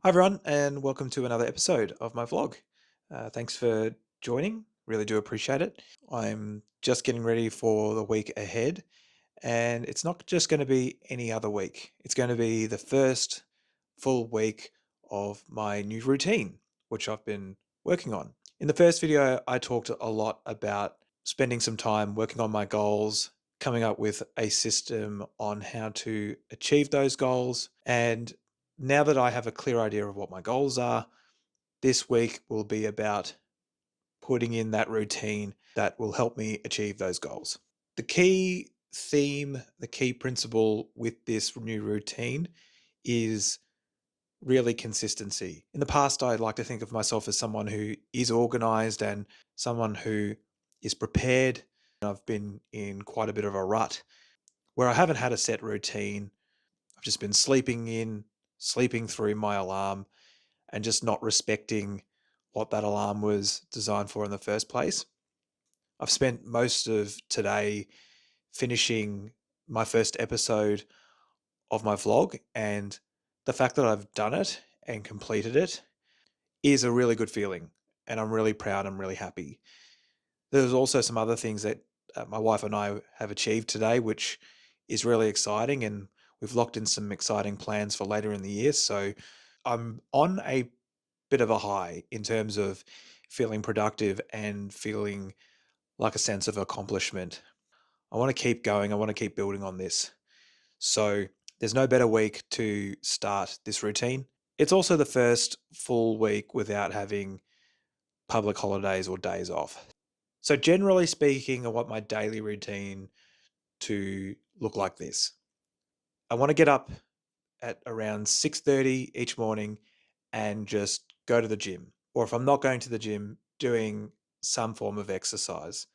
Hi, everyone, and welcome to another episode of my vlog. Thanks for joining. Really do appreciate it. I'm just getting ready for the week ahead, and it's not just going to be any other week. It's going to be the first full week of my new routine, which I've been working on. In the first video, I talked a lot about spending some time working on my goals, coming up with a system on how to achieve those goals. And now that I have a clear idea of what my goals are, this week will be about putting in that routine that will help me achieve those goals. The key theme, the key principle with this new routine is really consistency. In the past, I like to think of myself as someone who is organized and someone who is prepared. I've been in quite a bit of a rut where I haven't had a set routine. I've just been sleeping in, sleeping through my alarm, and just not respecting what that alarm was designed for in the first place. I've spent most of today finishing my first episode of my vlog, and the fact that I've done it and completed it is a really good feeling. And I'm really proud. I'm really happy. There's also some other things that my wife and I have achieved today, which is really exciting. And we've locked in some exciting plans for later in the year. So I'm on a bit of a high in terms of feeling productive and feeling like a sense of accomplishment. I want to keep going. I want to keep building on this. So there's no better week to start this routine. It's also the first full week without having public holidays or days off. So generally speaking, I want my daily routine to look like this. I want to get up at around 6:30 each morning and just go to the gym. Or if I'm not going to the gym, doing some form of exercise,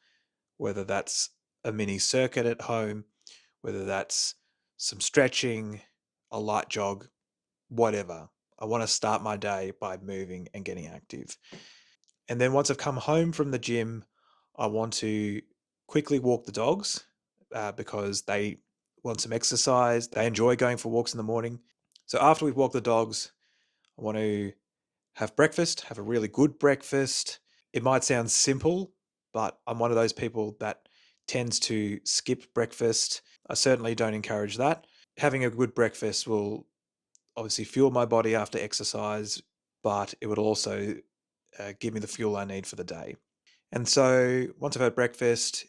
whether that's a mini circuit at home, whether that's some stretching, a light jog, whatever. I want to start my day by moving and getting active. And then once I've come home from the gym, I want to quickly walk the dogs because they want some exercise. They enjoy going for walks in the morning. So after we've walked the dogs, I want to have breakfast, have a really good breakfast. It might sound simple, but I'm one of those people that tends to skip breakfast. I certainly don't encourage that. Having a good breakfast will obviously fuel my body after exercise, but it would also give me the fuel I need for the day. And so once I've had breakfast,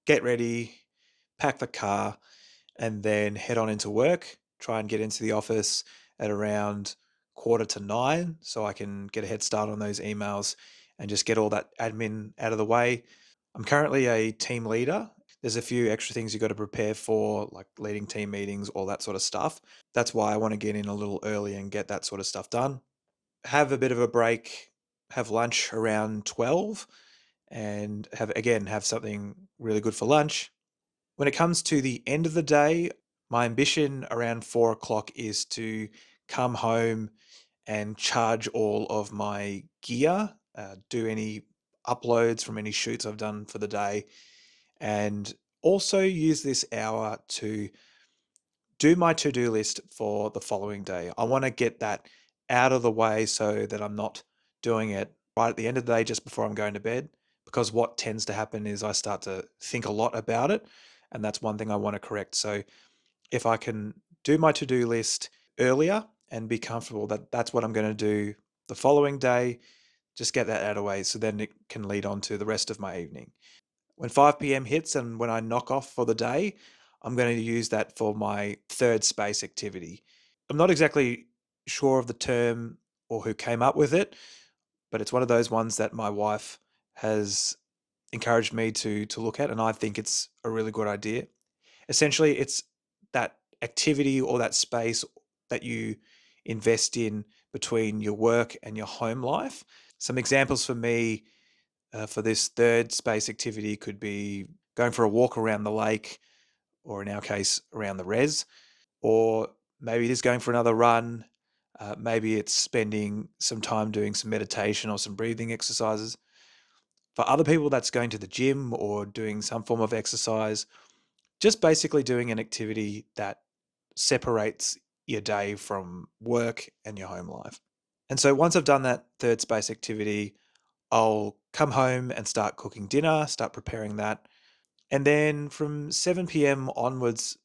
get ready, pack the car, and then head on into work. Try and get into the office at around 8:45 so I can get a head start on those emails and just get all that admin out of the way. I'm currently a team leader. There's a few extra things you got to prepare for, like leading team meetings, all that sort of stuff. That's why I want to get in a little early and get that sort of stuff done. Have a bit of a break, have lunch around 12, and have something really good for lunch. When it comes to the end of the day, my ambition around 4 o'clock is to come home and charge all of my gear, do any uploads from any shoots I've done for the day, and also use this hour to do my to-do list for the following day. I want to get that out of the way so that I'm not doing it right at the end of the day just before I'm going to bed. Because what tends to happen is I start to think a lot about it. And that's one thing I want to correct. So if I can do my to-do list earlier and be comfortable that that's what I'm going to do the following day, just get that out of the way so then it can lead on to the rest of my evening. When 5 p.m. hits and when I knock off for the day, I'm going to use that for my third space activity. I'm not exactly sure of the term or who came up with it, but it's one of those ones that my wife has encouraged me to look at, and I think it's a really good idea. Essentially, it's that activity or that space that you invest in between your work and your home life. Some examples for me for this third space activity could be going for a walk around the lake, or in our case, around the res, or maybe it is going for another run. Maybe it's spending some time doing some meditation or some breathing exercises. For other people, that's going to the gym or doing some form of exercise, just basically doing an activity that separates your day from work and your home life. And so once I've done that third space activity, I'll come home and start cooking dinner, start preparing that. And then from 7 p.m. onwards,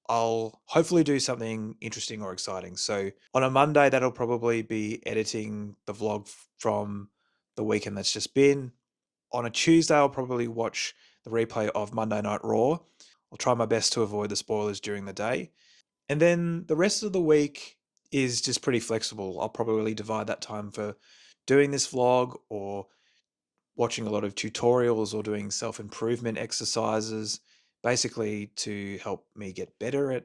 I'll hopefully do something interesting or exciting. So on a Monday, that'll probably be editing the vlog from the weekend that's just been. On a Tuesday, I'll probably watch the replay of Monday Night Raw. I'll try my best to avoid the spoilers during the day. And then the rest of the week is just pretty flexible. I'll probably divide that time for doing this vlog or watching a lot of tutorials or doing self-improvement exercises, basically to help me get better at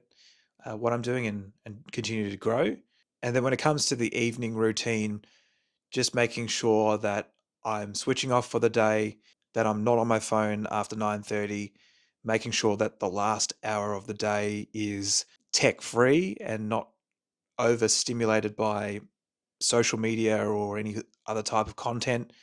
what I'm doing and continue to grow. And then when it comes to the evening routine, just making sure that I'm switching off for the day, that I'm not on my phone after 9:30, making sure that the last hour of the day is tech free and not overstimulated by social media or any other type of content.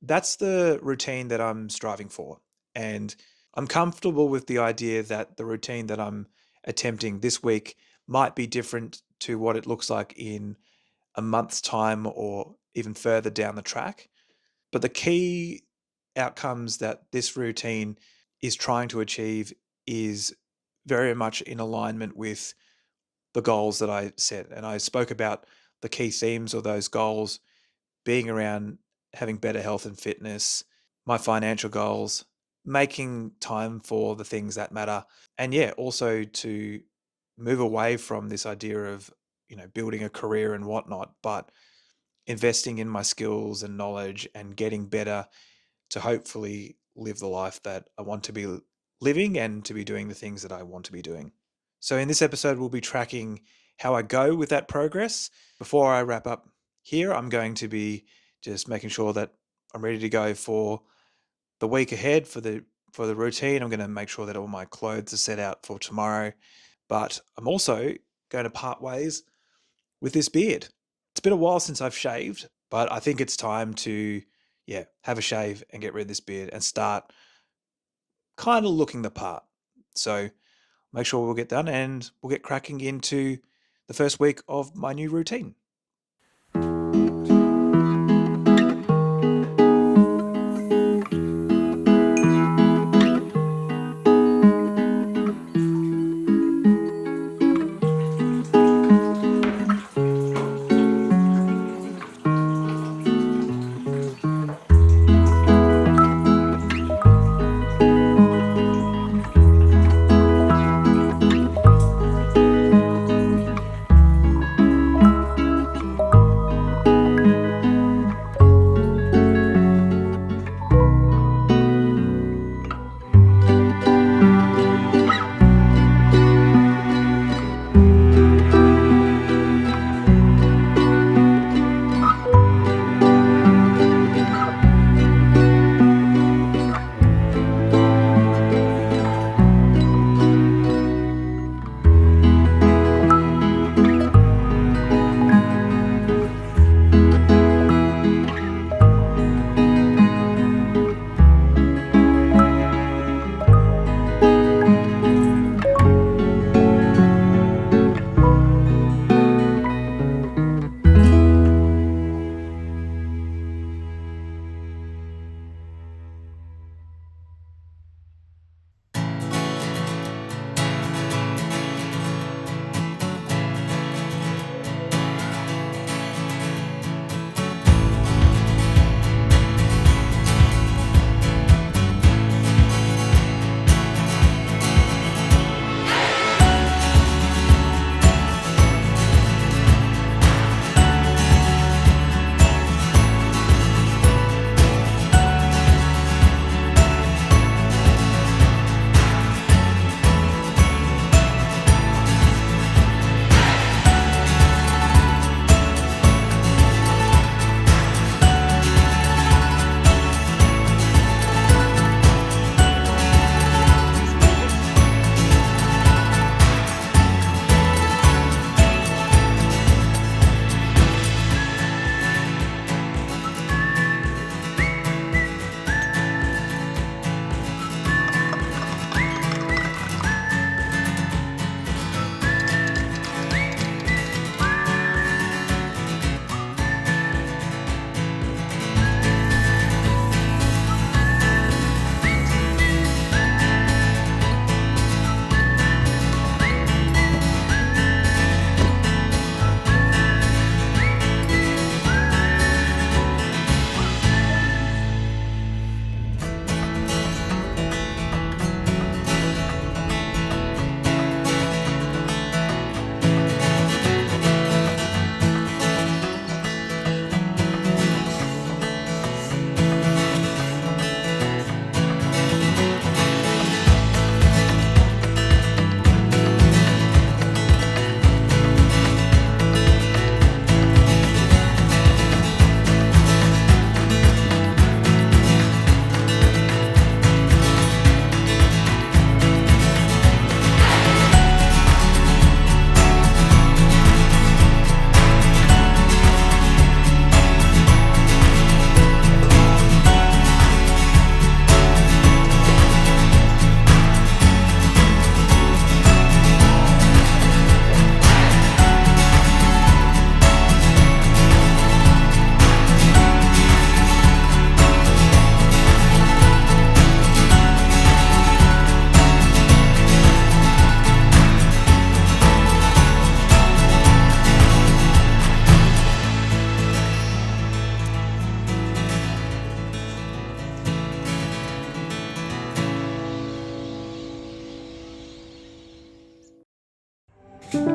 That's the routine that I'm striving for. And I'm comfortable with the idea that the routine that I'm attempting this week might be different to what it looks like in a month's time or even further down the track. But the key outcomes that this routine is trying to achieve is very much in alignment with the goals that I set. And I spoke about the key themes of those goals being around having better health and fitness, my financial goals, making time for the things that matter. And yeah, also to move away from this idea of, building a career and whatnot, but investing in my skills and knowledge and getting better to hopefully live the life that I want to be living and to be doing the things that I want to be doing. So, in this episode, we'll be tracking how I go with that progress. Before I wrap up here, I'm going to be just making sure that I'm ready to go for the week ahead for the routine. I'm going to make sure that all my clothes are set out for tomorrow. But I'm also going to part ways with this beard. It's been a while since I've shaved, but I think it's time to, yeah, have a shave and get rid of this beard and start kind of looking the part. So make sure we'll get done and we'll get cracking into the first week of my new routine. About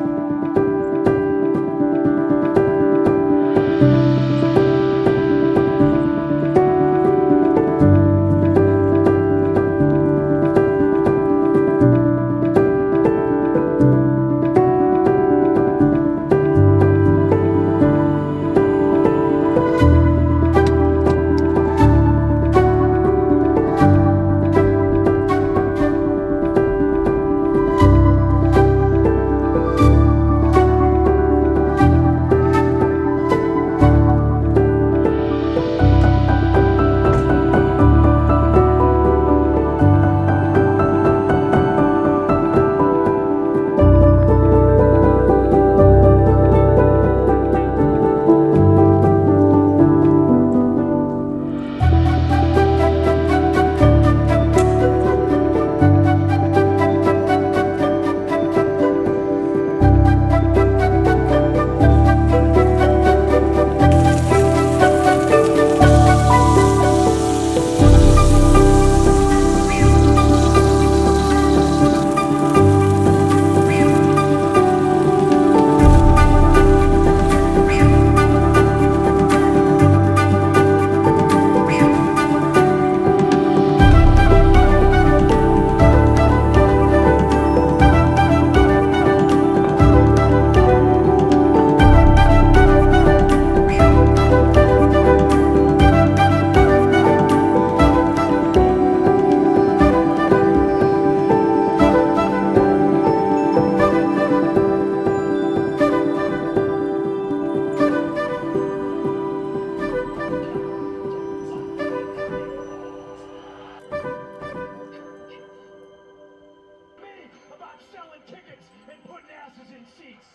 selling tickets and putting asses in seats.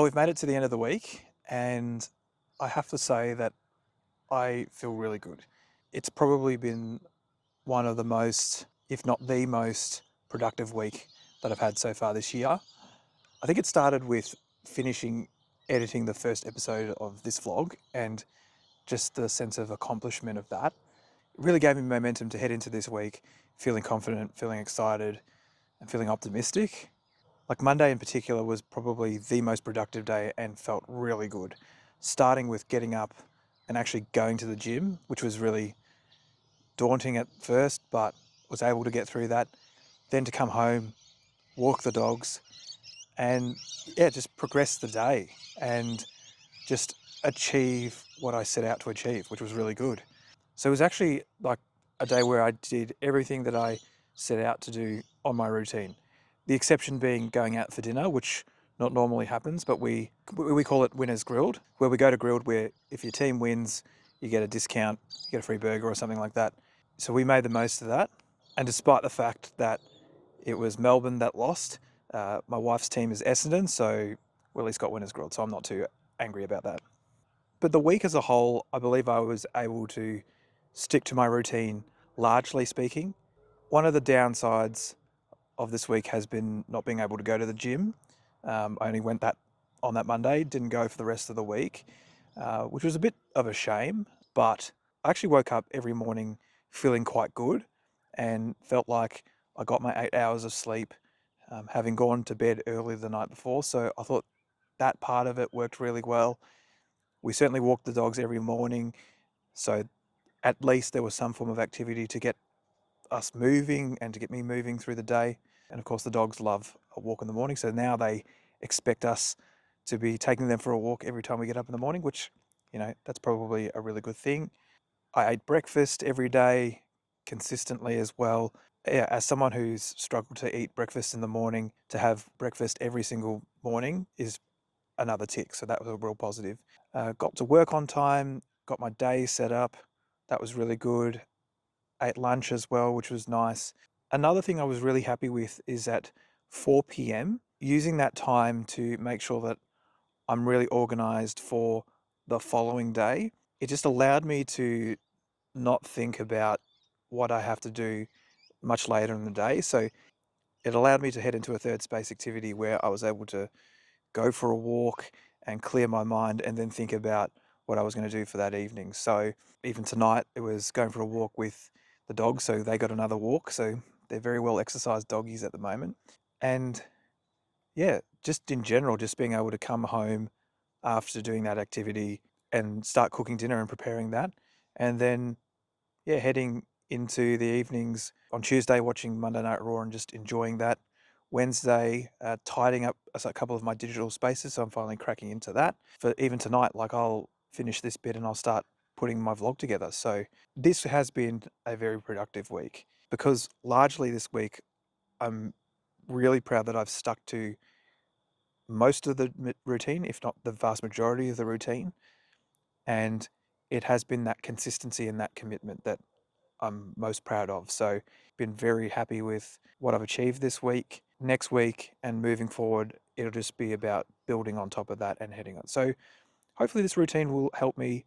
we've made it to the end of the week, and I have to say that I feel really good. It's probably been one of the most, if not the most, productive week that I've had so far this year. I think it started with finishing editing the first episode of this vlog, and just the sense of accomplishment of that. It really gave me momentum to head into this week feeling confident, feeling excited, and feeling optimistic. Like Monday in particular was probably the most productive day and felt really good. Starting with getting up and actually going to the gym, which was really daunting at first, but was able to get through that. Then to come home, walk the dogs, and yeah, just progress the day and just achieve what I set out to achieve, which was really good. So it was actually like a day where I did everything that I set out to do on my routine. The exception being going out for dinner, which not normally happens, but we call it Winners Grilled, where we go to Grilled where if your team wins, you get a discount, you get a free burger or something like that. So we made the most of that. And despite the fact that it was Melbourne that lost, my wife's team is Essendon, so we at least got Winners Grilled, so I'm not too angry about that. But the week as a whole, I believe I was able to stick to my routine, largely speaking. One of the downsides of this week has been not being able to go to the gym. I only went that on that Monday, didn't go for the rest of the week, which was a bit of a shame. But I actually woke up every morning feeling quite good and felt like I got my 8 hours of sleep, having gone to bed early the night before. So I thought that part of it worked really well. We certainly walked the dogs every morning, so at least there was some form of activity to get us moving and to get me moving through the day. And of course, the dogs love a walk in the morning, so now they expect us to be taking them for a walk every time we get up in the morning, which, that's probably a really good thing. I ate breakfast every day consistently as well. Yeah, as someone who's struggled to eat breakfast in the morning, to have breakfast every single morning is another tick. So that was a real positive. Got to work on time, got my day set up. That was really good. Ate lunch as well, which was nice. Another thing I was really happy with is at 4 p.m., using that time to make sure that I'm really organized for the following day. It just allowed me to not think about what I have to do much later in the day. So it allowed me to head into a third space activity where I was able to go for a walk and clear my mind and then think about what I was going to do for that evening. So even tonight, it was going for a walk with the dogs. So they got another walk. So they're very well exercised doggies at the moment. And yeah, just in general, just being able to come home after doing that activity and start cooking dinner and preparing that. And then, yeah, heading into the evenings on Tuesday, watching Monday Night Raw and just enjoying that. Wednesday, tidying up a couple of my digital spaces, so I'm finally cracking into that. For even tonight, like I'll finish this bit and I'll start putting my vlog together. So this has been a very productive week because largely this week I'm really proud that I've stuck to most of the routine, if not the vast majority of the routine. And it has been that consistency and that commitment that I'm most proud of. So, been very happy with what I've achieved this week. Next week and moving forward, it'll just be about building on top of that and heading on. So, hopefully, this routine will help me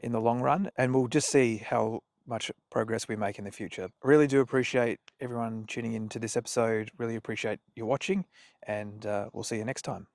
in the long run, and we'll just see how much progress we make in the future. I really do appreciate everyone tuning in to this episode. Really appreciate you watching, and we'll see you next time.